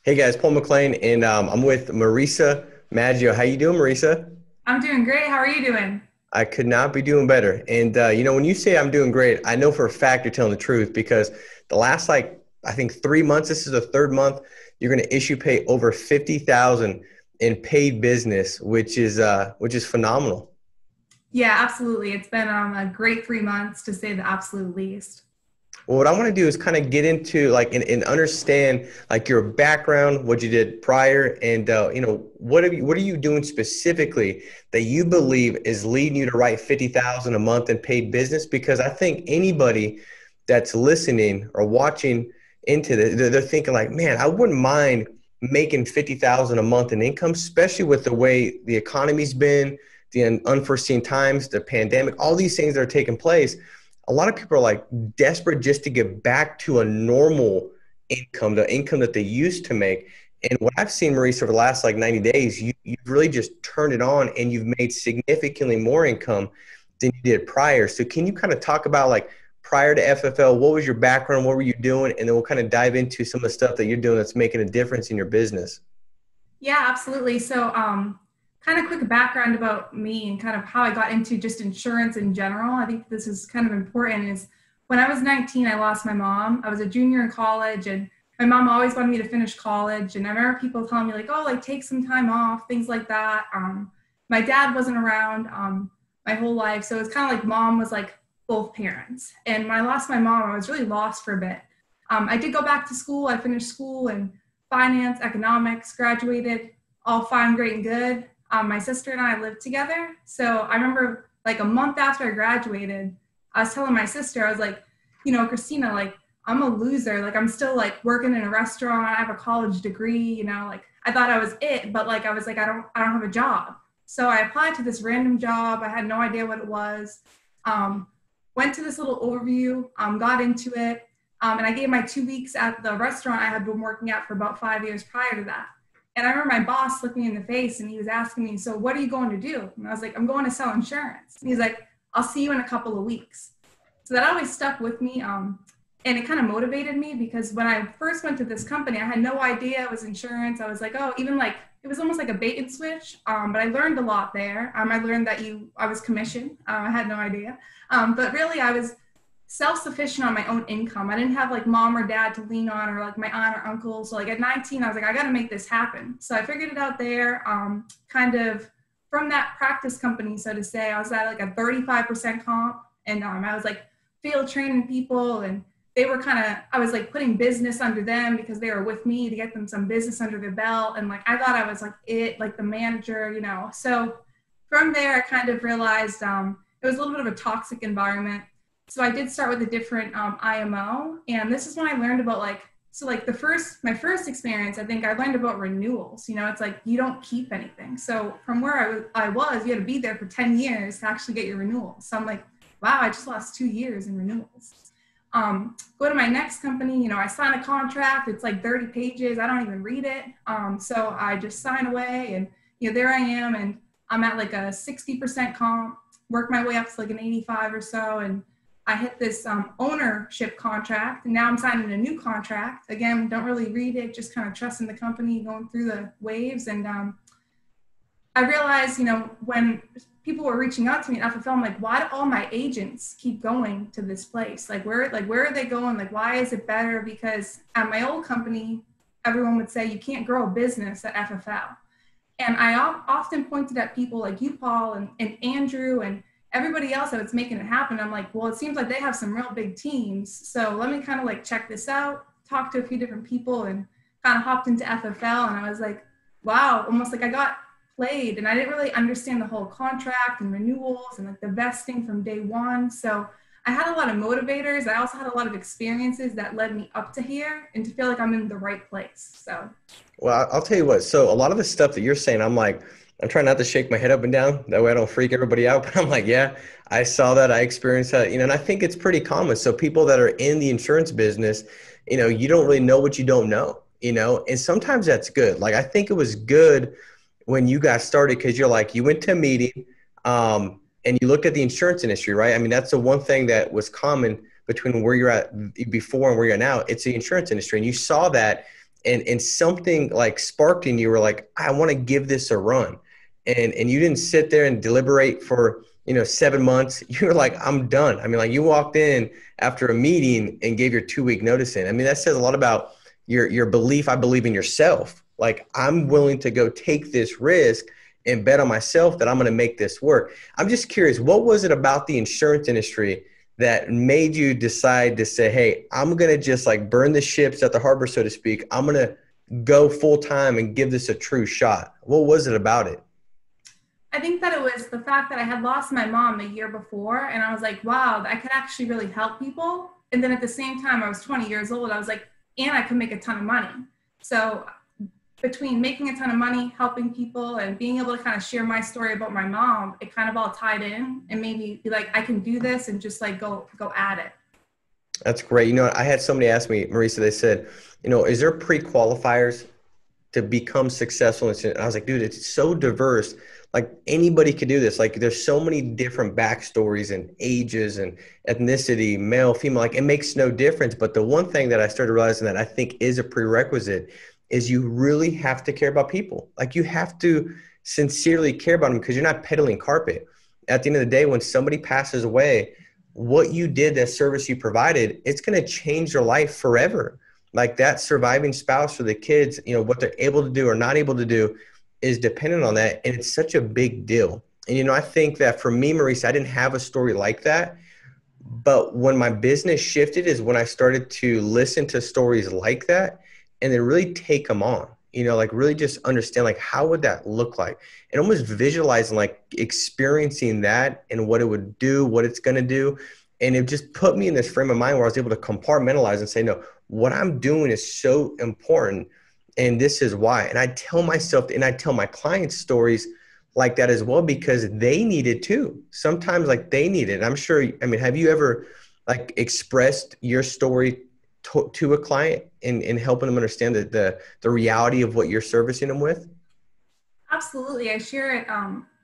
Hey guys, Paul McLean, and I'm with Marysa Maggio. How you doing, Marysa? I'm doing great. How are you doing? I could not be doing better. And when you say I'm doing great, I know for a fact you're telling the truth because the last I think 3 months, this is the third month, you're going to issue pay over 50,000 in paid business, which is phenomenal. Yeah, absolutely. It's been a great 3 months to say the absolute least. Well, what I want to do is kind of get into and understand like your background, what you did prior, and what are you doing specifically that you believe is leading you to write 50,000 a month in paid business? Because I think anybody that's listening or watching into this, they're thinking like, man, I wouldn't mind making 50,000 a month in income, especially with the way the economy's been, the unforeseen times, the pandemic, all these things that are taking place. A lot of people are like desperate just to get back to a normal income, the income that they used to make. And what I've seen, Maurice, over the last like 90 days, you've really just turned it on and you've made significantly more income than you did prior. So can you kind of talk about like prior to FFL, what was your background? What were you doing? And then we'll kind of dive into some of the stuff that you're doing that's making a difference in your business. Yeah, absolutely. So, kind of quick background about me and kind of how I got into just insurance in general. I think this is kind of important. Is when I was 19, I lost my mom. I was a junior in college, and my mom always wanted me to finish college. And I remember people telling me like, "Oh, like take some time off," things like that. My dad wasn't around my whole life, so it was kind of like mom was like both parents. And when I lost my mom, I was really lost for a bit. I did go back to school. I finished school and finance, economics, graduated, all fine, great, and good. My sister and I lived together. So I remember like a month after I graduated, I was telling my sister, I was like, Christina, like, I'm a loser. Like, I'm still like working in a restaurant. I have a college degree, like I thought I was it, but like, I was like, I don't have a job. So I applied to this random job. I had no idea what it was. Um, Went to this little overview, got into it. And I gave my 2 weeks at the restaurant I had been working at for about 5 years prior to that. And I remember my boss looked me in the face and he was asking me, "So what are you going to do?" And I was like, "I'm going to sell insurance." And he's like, "I'll see you in a couple of weeks." So that always stuck with me. And it kind of motivated me because when I first went to this company, I had no idea it was insurance. I was like, oh, even like, it was almost like a bait and switch. But I learned a lot there. I learned that I was commissioned. I had no idea. But really I was self-sufficient on my own income. I didn't have like mom or dad to lean on or like my aunt or uncle. So like at 19, I was like, I got to make this happen. So I figured it out there, kind of from that practice company, so to say. I was at like a 35% comp, and I was like field training people, and they were kind of, I was like putting business under them because they were with me to get them some business under their belt. And like, I thought I was like the manager. So from there, I kind of realized it was a little bit of a toxic environment. So I did start with a different IMO, and this is when I learned about like my first experience. I think I learned about renewals. It's like you don't keep anything. So from where I was, you had to be there for 10 years to actually get your renewals. So I'm like, wow, I just lost 2 years in renewals. Go to my next company, I sign a contract. It's like 30 pages. I don't even read it. So I just sign away, and there I am, and I'm at like a 60% comp, work my way up to like an 85 or so, and I hit this ownership contract, and now I'm signing a new contract. Again, don't really read it, just kind of trusting the company, going through the waves. And I realized, when people were reaching out to me at FFL, I'm like, why do all my agents keep going to this place? Where are they going? Like, why is it better? Because at my old company, everyone would say you can't grow a business at FFL. And I often pointed at people like you, Paul, and Andrew, and everybody else that was making it happen. I'm like, well, it seems like they have some real big teams. So let me kind of like check this out, talk to a few different people, and kind of hopped into FFL. And I was like, wow, almost like I got played, and I didn't really understand the whole contract and renewals and like the vesting from day one. So I had a lot of motivators. I also had a lot of experiences that led me up to here and to feel like I'm in the right place. So Well, I'll tell you what. So a lot of the stuff that you're saying, I'm trying not to shake my head up and down. That way I don't freak everybody out. But I'm like, yeah, I saw that. I experienced that, and I think it's pretty common. So people that are in the insurance business, you don't really know what you don't know, and sometimes that's good. Like, I think it was good when you guys started because you're like, you went to a meeting, and you looked at the insurance industry, right? I mean, that's the one thing that was common between where you're at before and where you're at now. It's the insurance industry. And you saw that and something like sparked in you, were like, I want to give this a run. And you didn't sit there and deliberate for, 7 months. You were like, I'm done. I mean, like, you walked in after a meeting and gave your 2 week notice in. I mean, that says a lot about your belief. I believe in yourself. Like, I'm willing to go take this risk and bet on myself that I'm going to make this work. I'm just curious, what was it about the insurance industry that made you decide to say, hey, I'm going to just like burn the ships at the harbor, so to speak. I'm going to go full time and give this a true shot? What was it about it? I think that it was the fact that I had lost my mom the year before, and I was like, wow, I could actually really help people. And then at the same time, I was 20 years old. I was like, and I could make a ton of money. So between making a ton of money, helping people, and being able to kind of share my story about my mom, it kind of all tied in and made me be like, I can do this, and just like go at it. That's great. I had somebody ask me, Marysa, they said, is there pre-qualifiers to become successful? And I was like, dude, it's so diverse. Like, anybody could do this. Like, there's so many different backstories and ages and ethnicity, male, female, like, it makes no difference. But the one thing that I started realizing that I think is a prerequisite is you really have to care about people. Like, you have to sincerely care about them, because you're not peddling carpet. At the end of the day, when somebody passes away, what you did, that service you provided, it's going to change your life forever. Like, that surviving spouse or the kids, what they're able to do or not able to do is dependent on that. And it's such a big deal. And, I think that for me, Marysa, I didn't have a story like that. But when my business shifted is when I started to listen to stories like that and then really take them on, like, really just understand, like, how would that look like, and almost visualizing, like, experiencing that and what it would do, what it's going to do. And it just put me in this frame of mind where I was able to compartmentalize and say, no, what I'm doing is so important, and this is why. And I tell myself, and I tell my clients stories like that as well, because they need it too. Sometimes, like, they need it. And I'm sure, I mean, have you ever, like, expressed your story to a client and helping them understand the reality of what you're servicing them with? Absolutely. I share it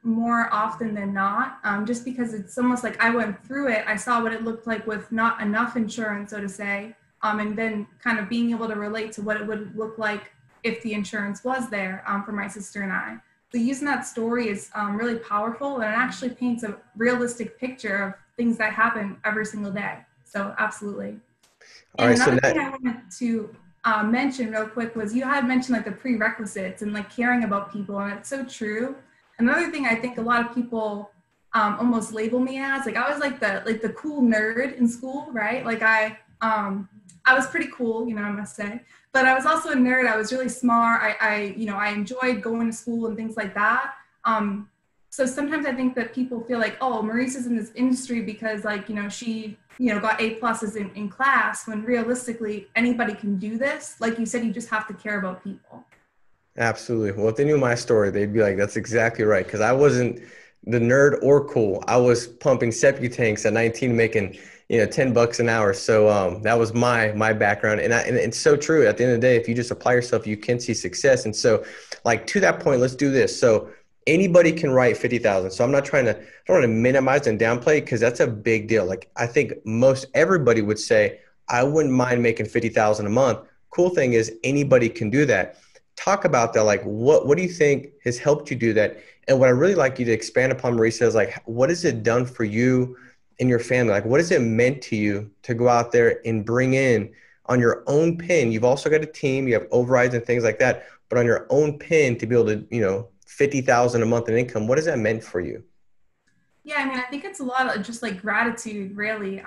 more often than not, just because it's almost like I went through it. I saw what it looked like with not enough insurance, so to say, and then kind of being able to relate to what it would look like if the insurance was there for my sister and I. So using that story is really powerful, and it actually paints a realistic picture of things that happen every single day. So absolutely. All And right. So another that, thing I wanted to mention real quick was you had mentioned like the prerequisites and like caring about people, and it's so true. Another thing I think a lot of people almost label me as, like, I was like the cool nerd in school, right? Like I was pretty cool, I must say, but I was also a nerd. I was really smart. I enjoyed going to school and things like that. So sometimes I think that people feel like, oh, Marysa's in this industry because, like, she, got A pluses in class, when realistically anybody can do this. Like you said, you just have to care about people. absolutely. Well, if they knew my story, they'd be like, that's exactly right. Because I wasn't the nerd or cool. I was pumping septic tanks at 19, making, $10 an hour. So that was my background. And it's so true. At the end of the day, if you just apply yourself, you can see success. And so, like, to that point, let's do this. So anybody can write 50,000. So I don't want to minimize and downplay, because that's a big deal. Like, I think most everybody would say, I wouldn't mind making 50,000 a month. Cool thing is, anybody can do that. Talk about that. Like, what do you think has helped you do that? And what I really like you to expand upon, Marysa, is like, what has it done for you and your family? Like, what has it meant to you to go out there and bring in on your own pin? You've also got a team, you have overrides and things like that, but on your own pin to be able to, 50,000 a month in income. What has that meant for you? Yeah, I mean, I think it's a lot of just like gratitude, really.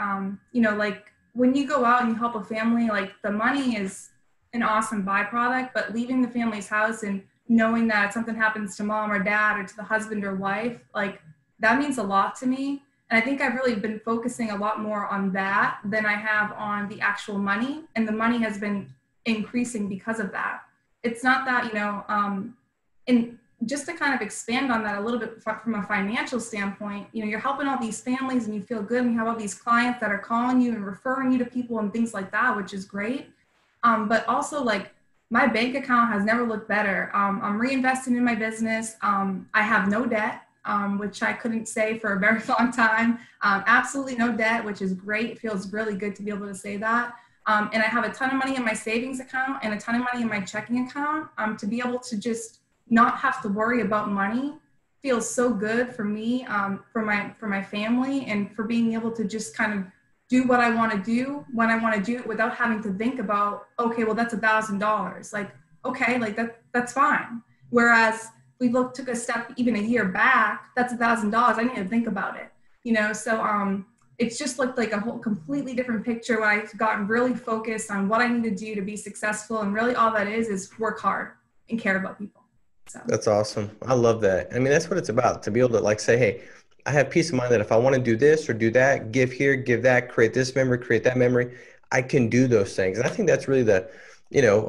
Like when you go out and you help a family, like the money is an awesome byproduct, but leaving the family's house and knowing that something happens to mom or dad or to the husband or wife, like, that means a lot to me. And I think I've really been focusing a lot more on that than I have on the actual money. And the money has been increasing because of that. It's not that, and just to kind of expand on that a little bit from a financial standpoint, you're helping all these families and you feel good, and you have all these clients that are calling you and referring you to people and things like that, which is great. But also, like, my bank account has never looked better. I'm reinvesting in my business. I have no debt, which I couldn't say for a very long time. Absolutely no debt, which is great. It feels really good to be able to say that. And I have a ton of money in my savings account and a ton of money in my checking account. To be able to just not have to worry about money feels so good for me, for my family, and for being able to just kind of do what I want to do when I want to do it without having to think about, okay, well, that's $1,000. Like, okay, like that's fine. Whereas we took a step even a year back, that's $1,000. I need to think about it, you know? So, it's just looked like a whole completely different picture when I've gotten really focused on what I need to do to be successful. And really all that is work hard and care about people. So. That's awesome. I love that. I mean, that's what it's about, to be able to like say, hey, I have peace of mind that if I want to do this or do that, give here, give that, create this memory, create that memory, I can do those things. And I think that's really the,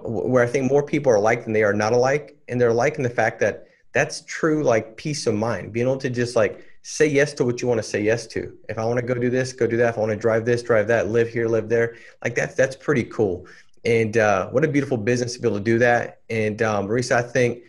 where I think more people are alike than they are not alike. And they're alike in the fact that that's true, like peace of mind, being able to just like say yes to what you want to say yes to. If I want to go do this, go do that. If I want to drive this, drive that, live here, live there, like that's pretty cool. And what a beautiful business to be able to do that. And Marysa, I think,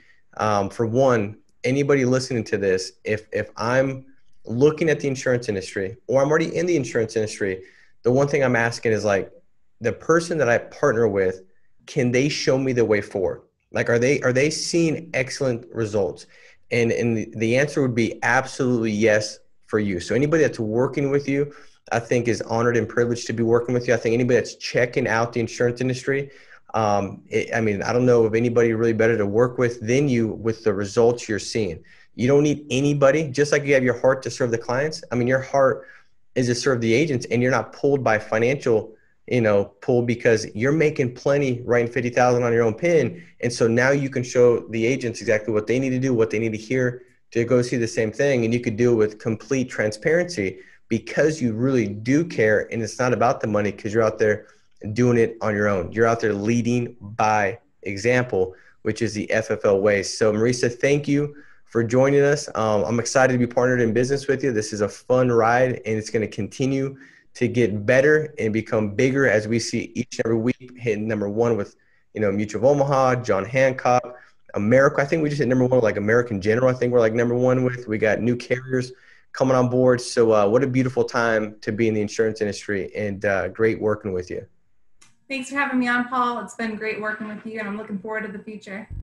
for one, anybody listening to this, if I'm looking at the insurance industry or I'm already in the insurance industry, the one thing I'm asking is like the person that I partner with, can they show me the way forward? Like, are they seeing excellent results? And the answer would be absolutely yes for you. So anybody that's working with you, I think is honored and privileged to be working with you. I think anybody that's checking out the insurance industry, I mean, I don't know of anybody really better to work with than you with the results you're seeing. You don't need anybody, just like you have your heart to serve the clients. I mean, your heart is to serve the agents, and you're not pulled by financial, pull, because you're making plenty writing 50,000 on your own pen. And so now you can show the agents exactly what they need to do, what they need to hear to go see the same thing. And you could do it with complete transparency because you really do care. And it's not about the money because you're out there doing it on your own. You're out there leading by example, which is the FFL way. So Marysa, thank you for joining us. I'm excited to be partnered in business with you. This is a fun ride, and it's going to continue to get better and become bigger as we see each and every week hitting number one with, Mutual of Omaha, John Hancock, America. I think we just hit number one with like American General. I think we're like number one with. We got new carriers coming on board. So what a beautiful time to be in the insurance industry, and great working with you. Thanks for having me on, Paul. It's been great working with you, and I'm looking forward to the future.